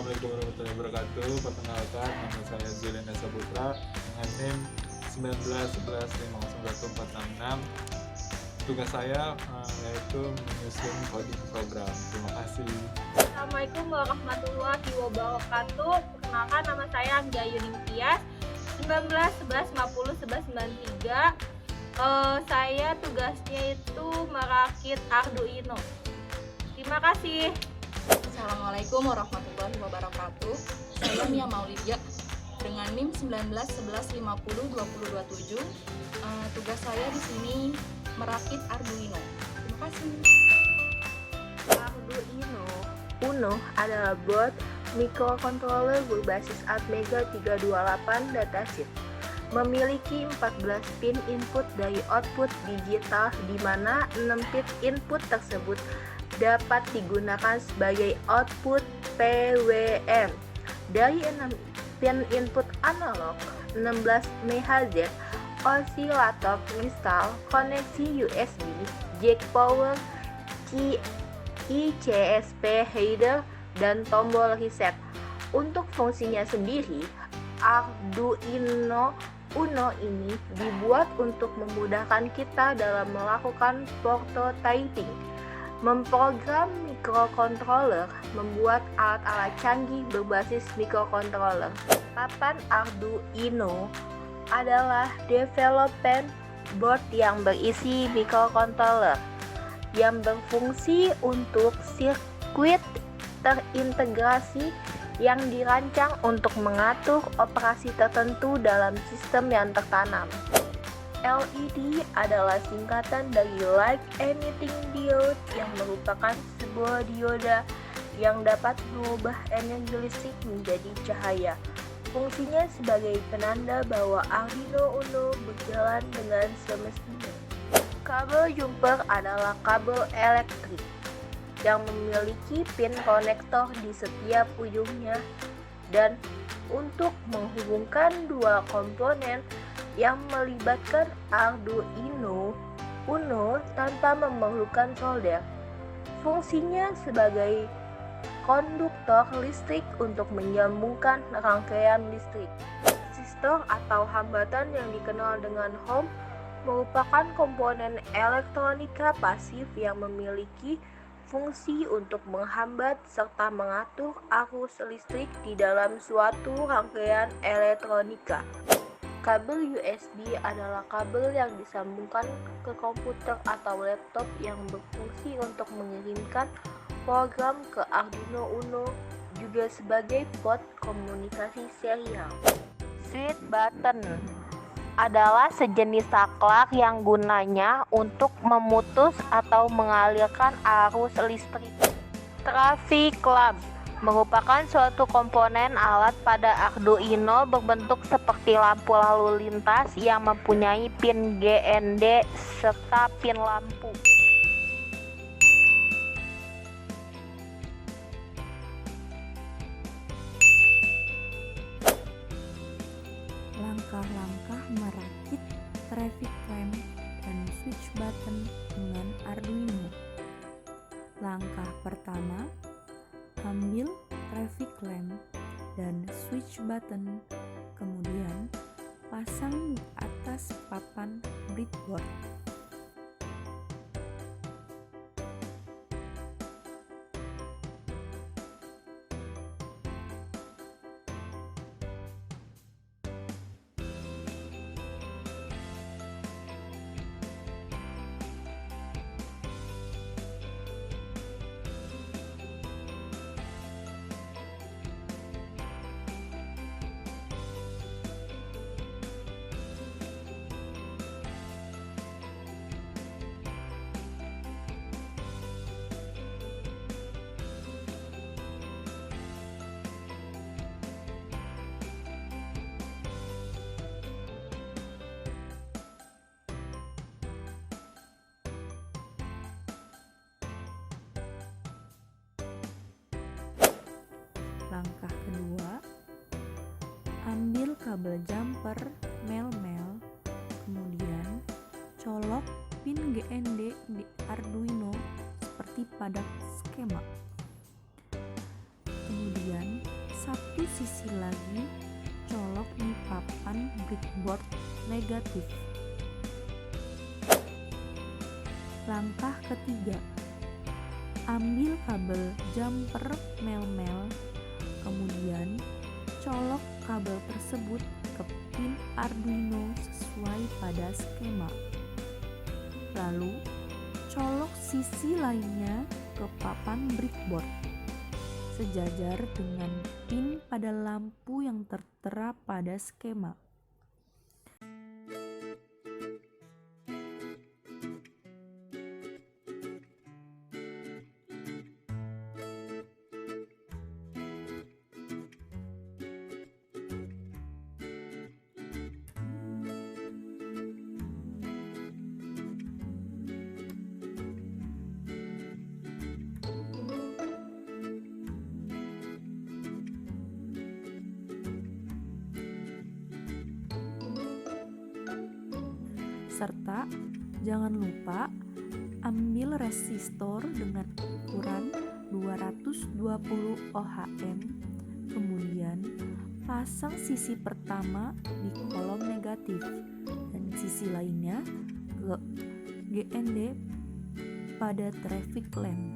Assalamualaikum warahmatullahi wabarakatuh. Perkenalkan, nama saya Zulenda Saputra dengan NIM 1911501466. Tugas saya yaitu menyusun coding program. Terima kasih. Assalamualaikum warahmatullahi wabarakatuh. Perkenalkan, nama saya Angga Yuning Tias, 1911501193. Saya tugasnya itu merakit Arduino. Terima kasih. Assalamualaikum warahmatullahi wabarakatuh. Saya Mia Maulidia dengan NIM 1911502027. Tugas saya di sini merakit Arduino. Terima kasih. Arduino Uno adalah board microcontroller berbasis Atmega 328 datasheet. Memiliki 14 pin input dari output digital, di mana 6 pin input tersebut dapat digunakan sebagai output PWM. Dari 6 pin input analog, 16 MHz, osilator kristal, koneksi USB, jack power, ICSP header, dan tombol reset. Untuk fungsinya sendiri, Arduino Uno ini dibuat untuk memudahkan kita dalam melakukan prototyping, memprogram microcontroller, membuat alat-alat canggih berbasis microcontroller. Papan Arduino adalah development board yang berisi microcontroller yang berfungsi untuk sirkuit terintegrasi yang dirancang untuk mengatur operasi tertentu dalam sistem yang tertanam. LED adalah singkatan dari Light Emitting Diode, yang merupakan sebuah dioda yang dapat mengubah energi listrik menjadi cahaya. Fungsinya sebagai penanda bahwa Arduino Uno berjalan dengan semestinya. Kabel jumper adalah kabel elektrik yang memiliki pin konektor di setiap ujungnya, dan untuk menghubungkan dua komponen yang melibatkan Arduino Uno tanpa memerlukan solder. Fungsinya sebagai konduktor listrik untuk menyambungkan rangkaian listrik. Resistor atau hambatan yang dikenal dengan ohm merupakan komponen elektronika pasif yang memiliki fungsi untuk menghambat serta mengatur arus listrik di dalam suatu rangkaian elektronika. Kabel USB adalah kabel yang disambungkan ke komputer atau laptop yang berfungsi untuk mengirimkan program ke Arduino Uno, juga sebagai port komunikasi serial. Switch button adalah sejenis saklar yang gunanya untuk memutus atau mengalirkan arus listrik. Traffic lamp merupakan suatu komponen alat pada Arduino berbentuk seperti lampu lalu lintas yang mempunyai pin GND serta pin lampu. Langkah-langkah merakit traffic lamp dan switch button dengan Arduino. Langkah pertama, ambil traffic lamp dan switch button, kemudian pasang di atas papan breadboard. Langkah kedua, ambil kabel jumper mel-mel, kemudian colok pin GND di Arduino seperti pada skema. Kemudian satu sisi lagi colok di papan breadboard negatif. Langkah ketiga, ambil kabel jumper mel-mel, kemudian colok kabel tersebut ke pin Arduino sesuai pada skema. Lalu, colok sisi lainnya ke papan breadboard, sejajar dengan pin pada lampu yang tertera pada skema. Serta jangan lupa ambil resistor dengan ukuran 220 ohm, kemudian pasang sisi pertama di kolom negatif dan sisi lainnya ke GND pada traffic lamp.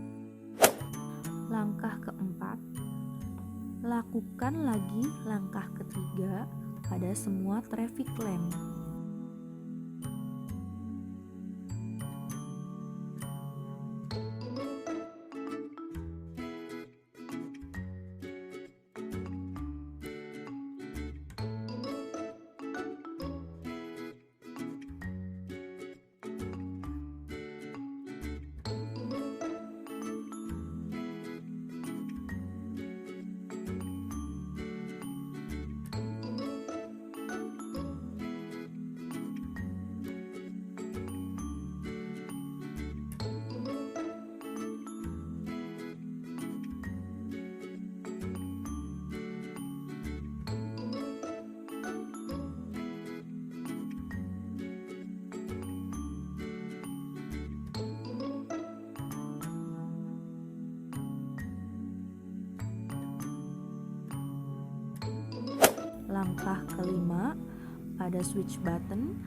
Langkah keempat, lakukan lagi langkah ketiga pada semua traffic lamp. Langkah kelima, pada switch button,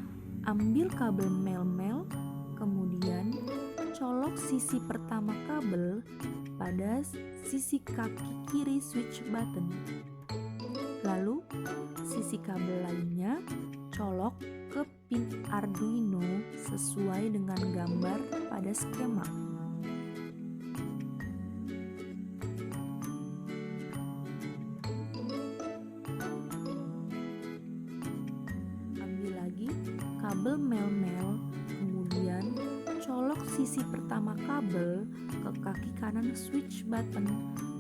ambil kabel mel-mel, kemudian colok sisi pertama kabel pada sisi kaki kiri switch button. Lalu, sisi kabel lainnya colok ke pin Arduino sesuai dengan gambar pada skema. Kabel mel-mel, kemudian colok sisi pertama kabel ke kaki kanan switch button,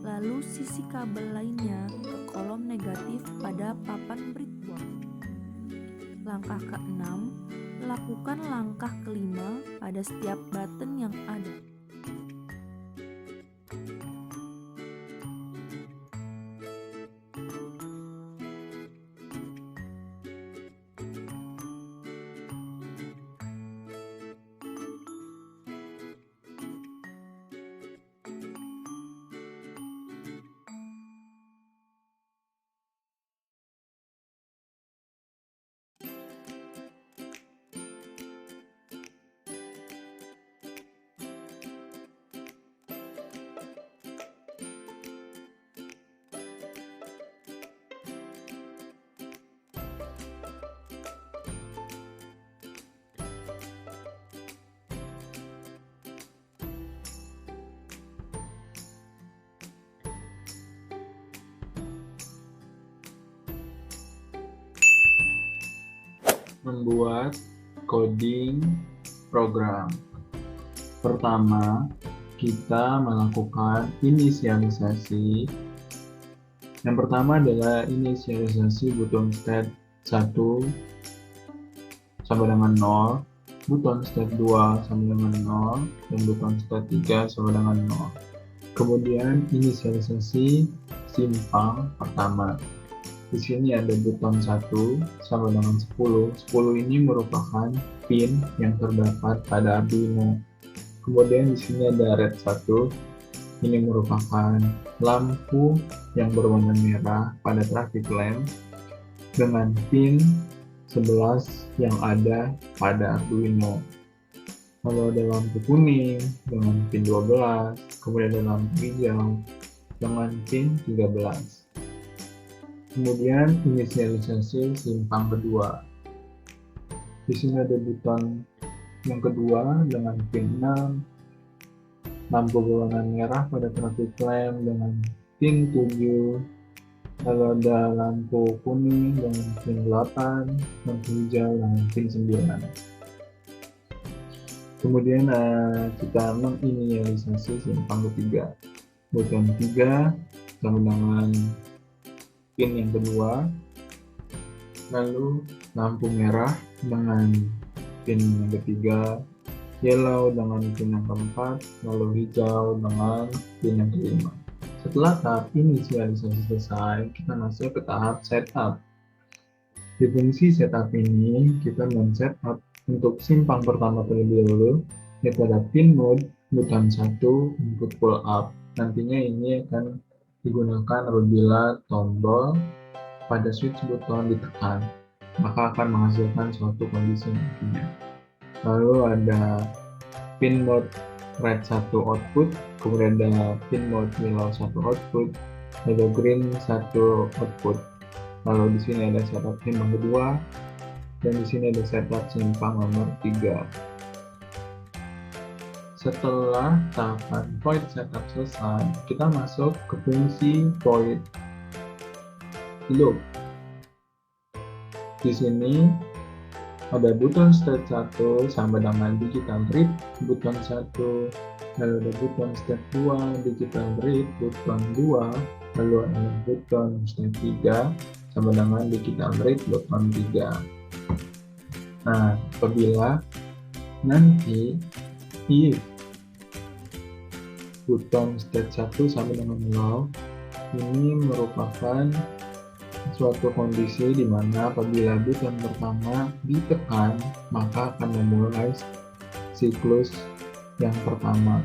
lalu sisi kabel lainnya ke kolom negatif pada papan breadboard. Langkah keenam, lakukan langkah kelima pada setiap button yang ada. Membuat coding program. Pertama, kita melakukan inisialisasi. Yang pertama adalah inisialisasi button state 1 sama dengan 0, button state 2 sama dengan 0, dan button state 3 sama dengan 0. Kemudian inisialisasi simpang pertama. Di sini ada button 1 sama dengan 10. 10 ini merupakan pin yang terdapat pada Arduino. Kemudian di sini ada red 1 ini merupakan lampu yang berwarna merah pada traffic lamp dengan pin 11 yang ada pada Arduino. Lalu ada lampu kuning dengan pin 12, kemudian ada lampu hijau dengan pin 13. Kemudian inisialisasi simpang kedua. Di sini ada buton yang kedua dengan pin 6, lampu berwarna merah pada traffic lamp dengan pin 7, lalu ada lampu kuning dengan pin 8, lampu hijau dengan pin 9. Kemudian kita menginisialisasi simpang ketiga. Buton 3 sama dengan pin yang kedua, lalu lampu merah dengan pin yang ketiga, yellow dengan pin yang keempat, lalu hijau dengan pin yang kelima. Setelah tahap inisialisasi selesai, kita masuk ke tahap setup. Di fungsi setup ini, kita men-setup untuk simpang pertama terlebih dahulu, yaitu ada pin mode, buton 1, input pull up. Nantinya ini akan digunakan apabila tombol pada switch buton ditekan, maka akan menghasilkan suatu kondisi nantinya. Lalu ada pin mode red 1 output, kemudian ada pin mode yellow 1 output, ada green 1 output. Lalu di sini ada setup simpang kedua, dan di sini ada setup simpang nomor 3. Setelah tahapan void setup selesai, kita masuk ke fungsi void loop. Di sini ada buton step 1 sama dengan digital read buton 1, lalu ada buton step 2 digital read buton 2, lalu ada buton step 3 sama dengan digital read buton 3. Nah, apabila nanti if buton step 1 sama dengan 0, ini merupakan suatu kondisi di mana apabila buton pertama ditekan, maka akan memulai siklus yang pertama,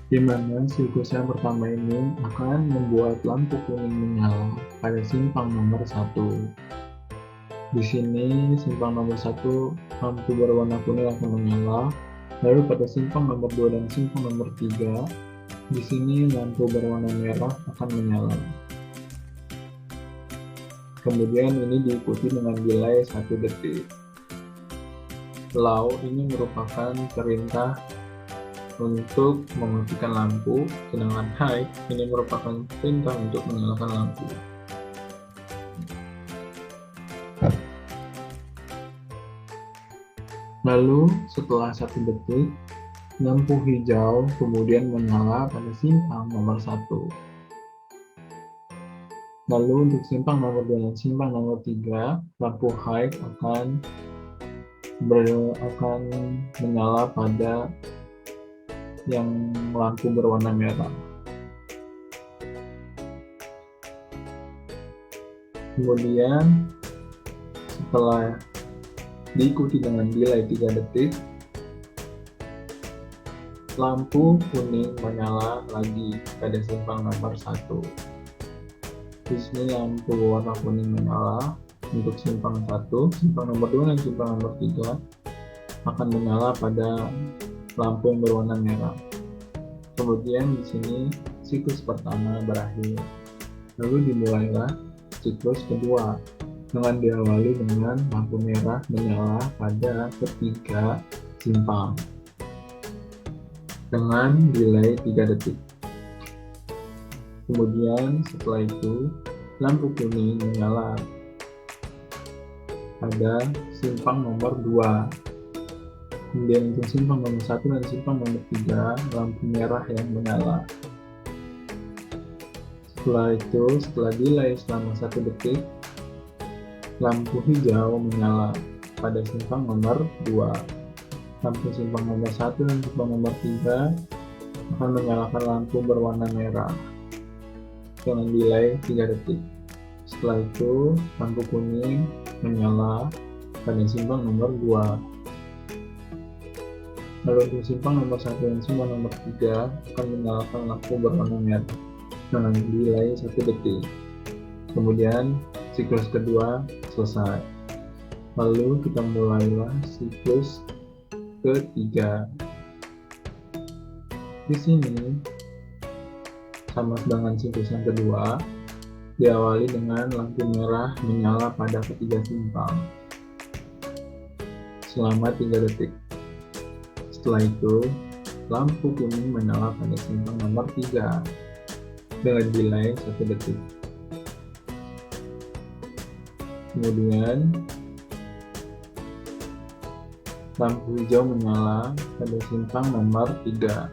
di mana siklus yang pertama ini akan membuat lampu kuning menyala pada simpang nomor 1. Di sini simpang nomor 1 lampu berwarna kuning akan menyala, lalu pada simpang nomor 2 dan simpang nomor 3 di sini lampu berwarna merah akan menyala. Kemudian ini diikuti dengan delay 1 detik. Low ini merupakan perintah untuk mematikan lampu, sedangkan high ini merupakan perintah untuk menyalakan lampu. Lalu setelah 1 detik, lampu hijau kemudian menyala pada simpang nomor 1. Lalu untuk simpang nomor 2 dan simpang nomor 3, lampu high akan menyala pada yang lampu berwarna merah. Kemudian setelah diikuti dengan delay 3 detik, lampu kuning menyala lagi pada simpang nomor 1. Di sini lampu warna kuning menyala untuk simpang 1, simpang nomor 2 dan simpang nomor 3 akan menyala pada lampu yang berwarna merah. Kemudian di sini siklus pertama berakhir. Lalu dimulailah siklus kedua dengan diawali dengan lampu merah menyala pada ketiga simpang dengan delay 3 detik. Kemudian setelah itu lampu kuning menyala pada simpang nomor 2. Kemudian untuk simpang nomor 1 dan simpang nomor 3 lampu merah yang menyala. Setelah itu, setelah delay selama 1 detik, lampu hijau menyala pada simpang nomor 2. Lampu simpang nomor 1 dan simpang nomor 3 akan menyalakan lampu berwarna merah dengan delay 3 detik. Setelah itu, lampu kuning menyala pada simpang nomor 2. Lalu untuk simpang nomor 1 dan simpang nomor 3 akan menyalakan lampu berwarna merah dengan delay 1 detik. Kemudian siklus kedua selesai. Lalu kita mulailah siklus ketiga. Di sini sama dengan siklus yang kedua, diawali dengan lampu merah menyala pada ketiga simpang selama 3 detik. Setelah itu, lampu kuning menyala pada simpang nomor 3 dengan delay 1 detik. Kemudian, lampu hijau menyala pada simpang nomor 3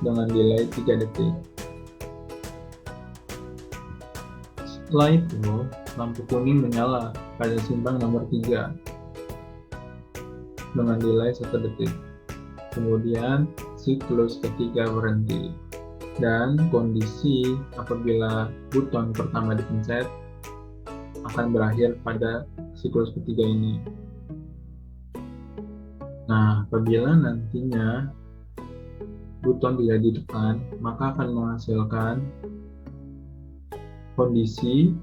dengan delay 3 detik. Setelah itu, lampu kuning menyala pada simpang nomor 3 dengan delay 1 detik. Kemudian, siklus ketiga berhenti. Dan kondisi apabila buton pertama dipencet akan berakhir pada siklus ketiga ini. Nah, apabila nantinya buton tidak ditekan, maka akan menghasilkan kondisi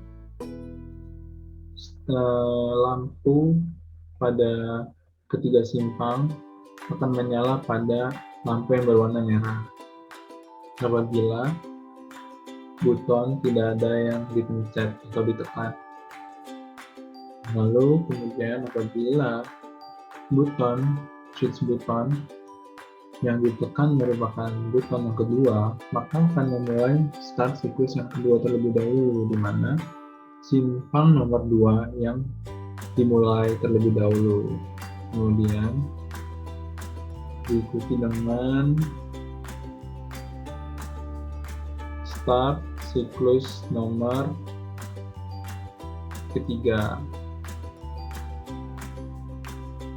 lampu pada ketiga simpang akan menyala pada lampu yang berwarna merah apabila buton tidak ada yang dipencet atau ditekan. Lalu kemudian apabila switch buton yang ditekan merupakan buton yang kedua, maka akan memulai start siklus yang kedua terlebih dahulu, di mana simpang nomor 2 yang dimulai terlebih dahulu. Kemudian diikuti dengan start siklus nomor ketiga.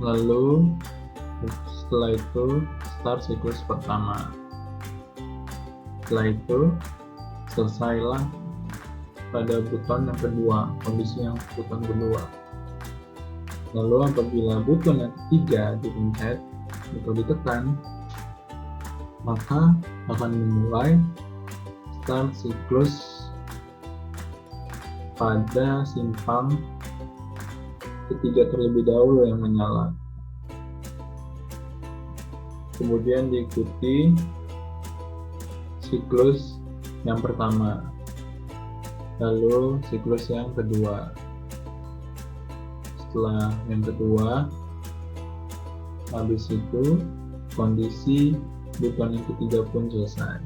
Lalu setelah itu start siklus pertama. Setelah itu selesailah pada buton yang kedua, kondisi yang buton kedua. Lalu apabila buton yang ketiga dipencet atau ditekan, maka akan memulai start siklus pada simpang ketiga terlebih dahulu yang menyala. Kemudian diikuti siklus yang pertama, lalu siklus yang kedua. Setelah yang kedua, habis itu kondisi buton yang ketiga pun selesai.